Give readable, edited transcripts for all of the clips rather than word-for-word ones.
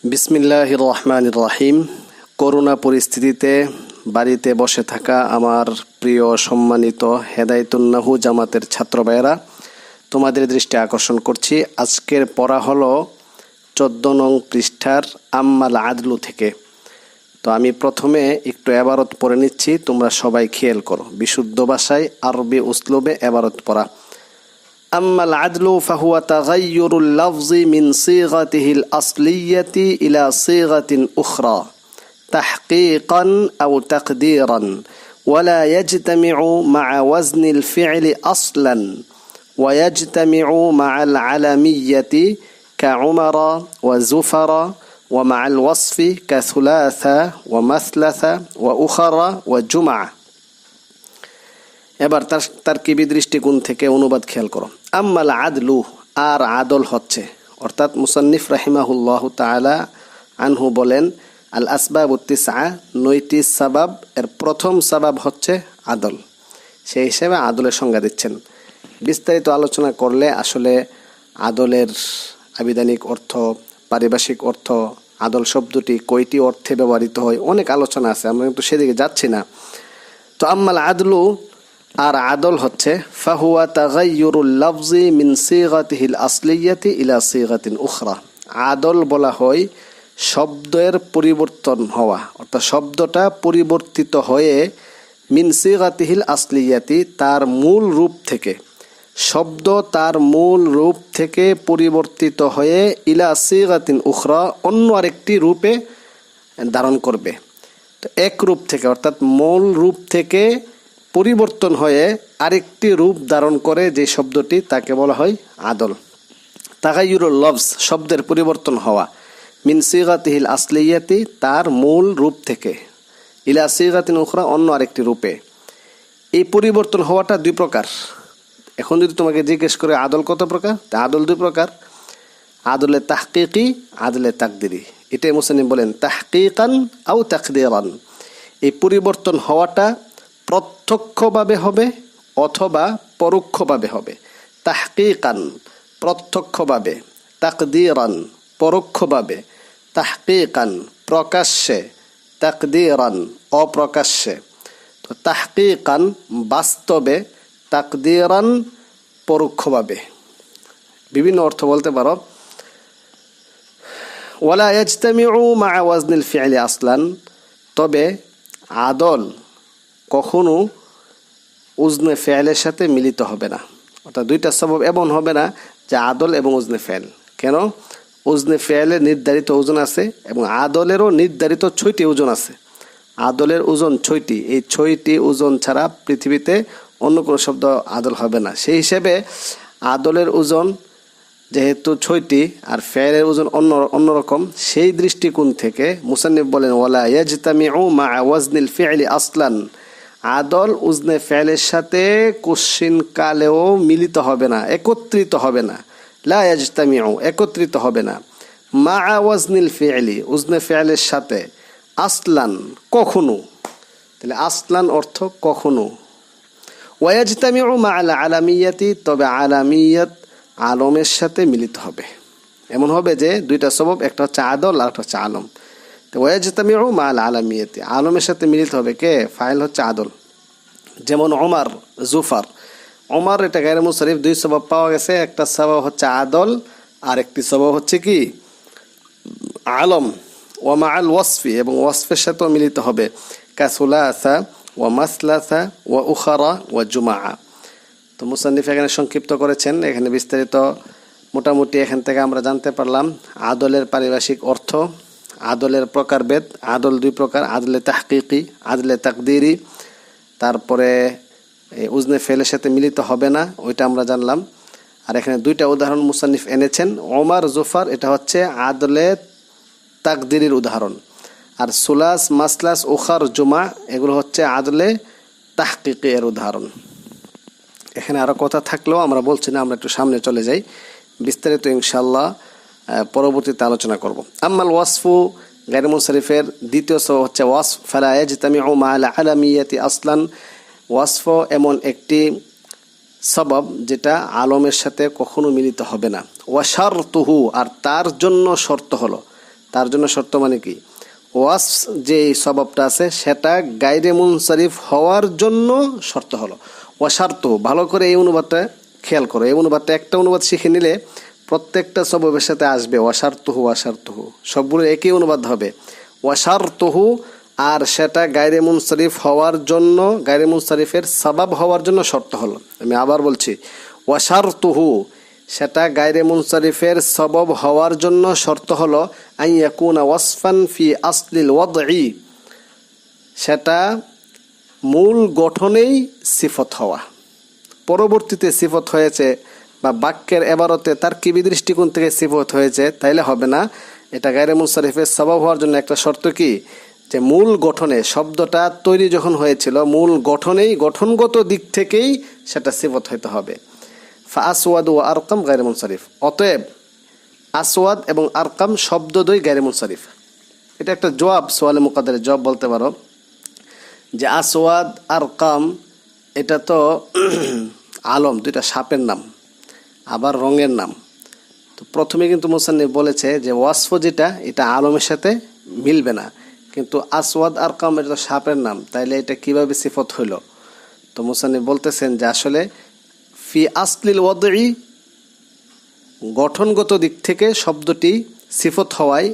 বিসমিল্লাহির রহমানির রহিম। করোনা পরিস্থিতিতে বাড়িতে বসে থাকা আমার প্রিয় সম্মানিত হেদায়েতুন্নাহু জামাতের ছাত্র ভাইয়েরা, তোমাদের দৃষ্টি আকর্ষণ করছি। আজকের পড়া হলো 14 নং পৃষ্ঠার আম্মাল আদলু থেকে। তো আমি প্রথমে একটু এবারত পড়ে নিচ্ছি, তোমরা সবাই খেয়াল করো। বিশুদ্ধ ভাষায় আরবি উসলুবে এবারত পড়া। أما العدل فهو تغير اللفظ من صيغته الأصلية إلى صيغة أخرى تحقيقا أو تقديرا ولا يجتمع مع وزن الفعل أصلا ويجتمع مع العلمية كعمر وزفر ومع الوصف كثلاثة ومثلثة وأخرى وجمعة। এবার তারকিবি দৃষ্টিকোণ থেকে অনুবাদ খেয়াল করো। আম্মাল আদলু, আর আদল হচ্ছে, অর্থাৎ মুসান্নিফ রাহিমাহুল্লাহ তাআলা আনহু বলেন, আল আসবাবুত তিসআ, 9টি সাবাব, এর প্রথম সাবাব হচ্ছে আদল। সেই হিসেবে আদলের সংজ্ঞা দিচ্ছেন। বিস্তারিত আলোচনা করলে আসলে আদলের আবিধানিক অর্থ, পারিভাষিক অর্থ, আদল শব্দটি কয়টি অর্থে ব্যবহৃত হয়, অনেক আলোচনা আছে, আমরা কিন্তু সেদিকে যাচ্ছি না। তো আম্মাল আদলু, আর আদল হচ্ছে ফাহুয়া তাগাইয়ুরুল লাফজি মিন সিগাতিহিল আসলিয়াতি ইলা সিগাতিন উখরা। আদল বলা হয় শব্দের পরিবর্তন হওয়া, অর্থাৎ শব্দটা পরিবর্তিত হয়ে মিন সিগাতিহিল আসলিয়াতি, তার মূল রূপ থেকে, শব্দ তার মূল রূপ থেকে পরিবর্তিত হয়ে ইলা সিগাতিন উখরা, অন্য আরেকটি রূপে ধারণ করবে। তো এক রূপ থেকে, অর্থাৎ মূল রূপ থেকে পরিবর্তন হয়ে আরেকটি রূপ ধারণ করে যে শব্দটি, তাকে বলা হয় আদল। তাগাইয়ুরুল লফজ, শব্দের পরিবর্তন হওয়া, মিন সিগাতিহিল আসলিয়াতি, তার মূল রূপ থেকে, ইলা সিগাতিন উখরা, অন্য আরেকটি রূপে। এই পরিবর্তন হওয়াটা দুই প্রকার। এখন যদি তোমাকে জিজ্ঞেস করে আদল কত প্রকার, তা আদল দুই প্রকার, আদলে তাহকিকি, আদলে তাকদিরি। এটাই মুসান্নিফ বলেন তাহকিকান আও তাকদিরান। এই পরিবর্তন হওয়াটা প্রত্যক্ষভাবে হবে অথবা পরোক্ষভাবে হবে। তাহকিকান, প্রত্যক্ষভাবে; তাকদিরান, পরোক্ষভাবে। তাহকিকান, প্রকাশ্যে; তাকদিরান, অপ্রকাশ্যে। তো তাহকিকান, বাস্তবে; তাকদিরান, পরোক্ষভাবে। বিভিন্ন অর্থ বলতে পারো। ওয়ালা ইয়াজতামিউ মা ওয়াজনিল ফি'লি আসলান, তবে আদল কখনো উজনে ফেলের সাথে মিলিত হবে না। অর্থাৎ দুইটা সবব এমন হবে না যে আদল এবং উজনে ফেল। কেন? উজনে ফেলের নির্ধারিত ওজন আছে এবং আদলেরও নির্ধারিত 6টি ওজন আছে। আদলের ওজন 6টি, এই 6টি ওজন ছাড়া পৃথিবীতে অন্য কোনো শব্দ আদল হবে না। সেই হিসেবে আদলের ওজন যেহেতু 6টি আর ফেলের ওজন অন্যরকম, সেই দৃষ্টিকোণ থেকে মুসান্নিফ বলেন ওয়ালা ইয়াজতামিউ মা ওয়াজনিল ফি'লি আসলান, আদল উজনে ফেলের সাথে কোশ্চিন কালেও মিলিত হবে না, একত্রিত হবে না। লা ইয়াজতামিউ, একত্রিত হবে না। মা ওয়াজনিল ফি'লি, উজনে ফেলের সাথে। আসলান, কখনো। তাহলে আসলান অর্থ কখনো। ওয়া ইয়াজতামিউ মা আল আলামিয়াতি, তবে আলামিয়াত, আলমের সাথে মিলিত হবে। এমন হবে যে দুইটা সবব, একটা হচ্ছে আদল আর একটা হচ্ছে আলম। তো ওয়াজতামিউ মা আল আলামিয়াতি, আলমের সাথে মিলিত হবে কে? ফাইল হচ্ছে আদল। যেমন ওমর, জুফার। ওমর এটা গায়রে মুনসারিফ, দুই সবব পাওয়া গেছে, একটা সবব হচ্ছে আদল আর একটি সবব হচ্ছে কি? আলম। ওয়া মা আল ওয়াসফি, এবং ওয়াসফের সাথেও মিলিত হবে। কাসুলাসা ওয়া মাসলাসা ওয়া উখারা ওয়া জুমাআ। তো মুসান্নিফ এখানে সংক্ষিপ্ত করেছেন, এখানে বিস্তারিত মোটামুটি এখান থেকে আমরা জানতে পারলাম আদলের পারিভাষিক অর্থ, আদলের প্রকারভেদ। আদল দুই প্রকার, আদলে তাহকিকি, আদলে তাকদিরি। তারপরে উজনে ফেলের সাথে মিলিত হবে না, ওইটা আমরা জানলাম। আর এখানে দুইটা উদাহরণ মুসান্নিফ এনেছেন, ওমর, জুফার, এটা হচ্ছে আদলে তাকদিরির উদাহরণ। আর সুলাস, মাসলাস, উখার, জুমা, এগুলো হচ্ছে আদলে তাহকিকি এর উদাহরণ। এখানে আরো কথা থাকলেও আমরা বলছি না, আমরা একটু সামনে চলে যাই, বিস্তারিত ইনশাআল্লাহ পরবর্তীতে আলোচনা করব। আম্মাল ওয়াসফু, গায়রে মুনসারিফের দ্বিতীয় সবব হচ্ছে ওয়াসফ। ফালা ইয়াজতামিউ মা আল আলামিয়াতি আসলান, ওয়াসফ এমন একটি সবব যেটা আলমের সাথে কখনো মিলিত হবে না। ওয়া শারতুহু, আর তার জন্য শর্ত হলো, তার জন্য শর্ত মানে কি, ওয়াসফ যে সবাবটা আছে সেটা গায়রে মুনসারিফ হওয়ার জন্য শর্ত হলো। ওয়াশার্ত, ভালো করে এই অনুবাদটা খেয়াল করো, এই অনুবাদটা একটা অনুবাদ শিখে নিলে প্রত্যেকটা সবাবের সাথে আসবে ওয়াশার্তহু ওয়াশার্তহু, সবগুলো একই অনুবাদ হবে ওয়াশার্তহু, আর সেটা গায়রে মুনসারিফ হওয়ার জন্য, গায়রে মুনসারিফের সাবাব হওয়ার জন্য শর্ত হলো। আমি আবার বলছি, ওয়াশার্তহু সেটা গায়রে মুনসারিফের সবব হওয়ার জন্য শর্ত হলো আন ইয়াকুনা ওয়াসফান ফি আসলিল ওয়াদঈ, সেটা মূল গঠনেই সিফত হওয়া, পরবর্তীতে সিফত হয়েছে বা বাক্যের এবারতে তার কিবি দৃষ্টিকোণ থেকে সিফত হয়েছে, তাইলে হবে না। এটা গায়রে মুনসারিফের সবব হওয়ার জন্য একটা শর্ত কি, যে মূল গঠনে, শব্দটা তৈরি যখন হয়েছিল মূল গঠনেই, গঠনগত দিক থেকেই সেটা সিফত হইতে হবে। আসওয়াদ ও আরকাম গায়রে মুনসারিফ, অতএব আসওয়াদ এবং আরকাম শব্দদ্বয় গায়রে মুনসারিফ। এটা একটা জবাব, সোয়ালে মুকাদ্দারের জবাব বলতে পারো, যে আসওয়াদ আরকাম এটা তো আলম, দুইটা সাপের নাম, আবার রঙের নাম। তো প্রথমে কিন্তু মুসান্নিফ বলেছে যে ওয়াসফ যেটা, এটা আলমের সাথে মিলবে না, কিন্তু আসওয়াদ আরকাম এটা তো সাপের নাম, তাইলে এটা কিভাবে সিফত হইল? তো মুসান্নিফ বলতেছেন যে আসলে ফি আসলিল ওয়াদঈ, গঠনগত দিক থেকে শব্দটি সিফত হওয়ায়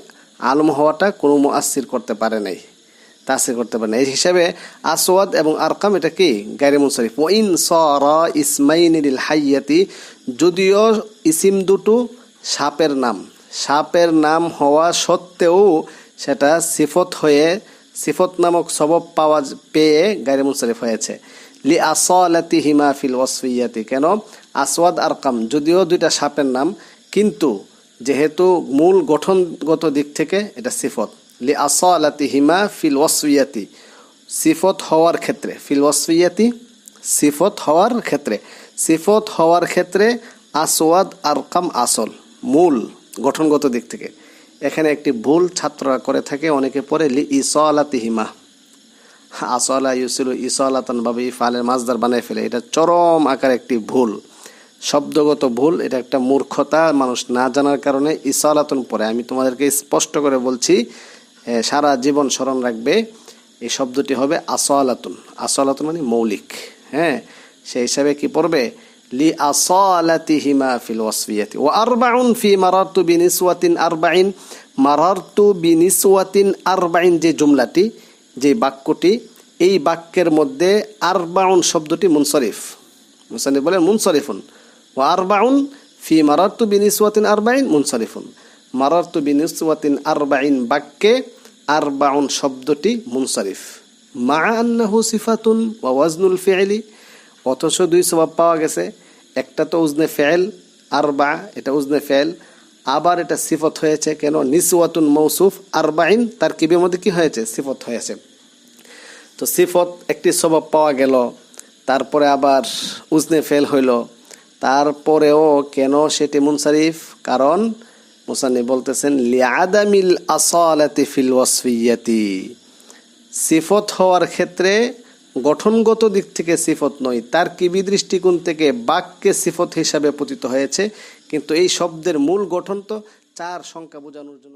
আলম হওয়াটা কোনো মুআসসির করতে পারে নাই, তাসির করতে পারে না। এই হিসাবে আসওয়াদ এবং আরকাম এটা কি গায়রে মুনসারিফ। ওয়া ইন সারা ইসমাইনি লিল হাইয়াতি, যদিও ইসিম দুটো সাপের নাম, সাপের নাম হওয়া সত্ত্বেও সেটা সিফত হয়ে, সিফত নামক সবব পেয়ে গায়রে মুনসারিফ হয়েছে। লি আসালাতিহিমা ফিল ওয়াসফিয়াতি, কেন? আসওয়াদ আরকাম যদিও দুইটা সাপের নাম, কিন্তু যেহেতু মূল গঠনগত দিক থেকে এটা সিফত। লি আসালাতিহিমা ফিল ওয়াসফিয়াতি, সিফত হওয়ার ক্ষেত্রে, ফিল ওয়াসফিয়াতি সিফত হওয়ার ক্ষেত্রে, সিফত হওয়ার ক্ষেত্রে আসওয়াদ আরকাম আসল, মূল গঠনগত দিক থেকে। এখানে একটি ভুল ছাত্ররা করে থাকে, অনেকে পড়ে লি ইসালাতিহিমা, আসলা ইউসিলু ইসালাতান ভাবে ইফআলের মাজদার বানায় ফেলে, এটা চরম আকার একটি ভুল, শব্দগত ভুল, এটা একটা মূর্খতা, মানুষ না জানার কারণে ইসালাতুন পড়ে। আমি তোমাদেরকে স্পষ্ট করে বলছি, সারা জীবন স্মরণ রাখবে, এই শব্দটি হবে আসালাতুন। আসালাতুন মানে মৌলিক, হ্যাঁ, সেই হিসাবে কি পড়বে? লি আসালাতিহিমা ফিল ওয়াসফিয়াতি। ওয়া আরবাউন ফি মারারতু বিনিসওয়াতিন আরবাইন, মারারতু বিনিসওয়াতিন আরবাইন যে জুমলাটি, যে বাক্যটি, এই বাক্যের মধ্যে আরবাউন শব্দটি মুনসারিফ, মুসান্নিফ বলেন মুনসারিফুন। ওয়া আরবাউন ফি মারারতু বিনিসওয়াতিন আরবাইন মুনসারিফুন, মারারতু বিনিসওয়াতিন আরবাইন বাক্যে আরবাউন শব্দটি মুনসারিফ। মা আন্নাহু সিফাতুন ওয়া ওয়াজনুল ফি'লি, অথচ দুই সবাব পাওয়া গেছে, একটা তো উজনে ফেল আরবা, এটা উজনে ফেল, আবার এটা সিফত হয়েছে, কেন? নিসওয়াতুন মৌসুফ আরবাইন তার কিবের মধ্যে কি হয়েছে? সিফত হয়েছে। তো সিফত একটি সবাব পাওয়া গেল, তারপরে আবার উজনে ফেল হইল, তারপরেও কেন সেটি মুনসারিফ? কারণ মুসান্নিফ বলতেছেন লিআদামিল আসালাতি ফিল ওয়াসফিয়াতি, সিফত হওয়ার ক্ষেত্রে গঠনগত দিক থেকে সিফত নয়, তার কিবি দৃষ্টিকোণ থেকে বাক্যে সিফত হিসাবে পতিত হয়েছে, কিন্তু এই শব্দের মূল গঠন তো চার সংখ্যা বোঝানোর জন্য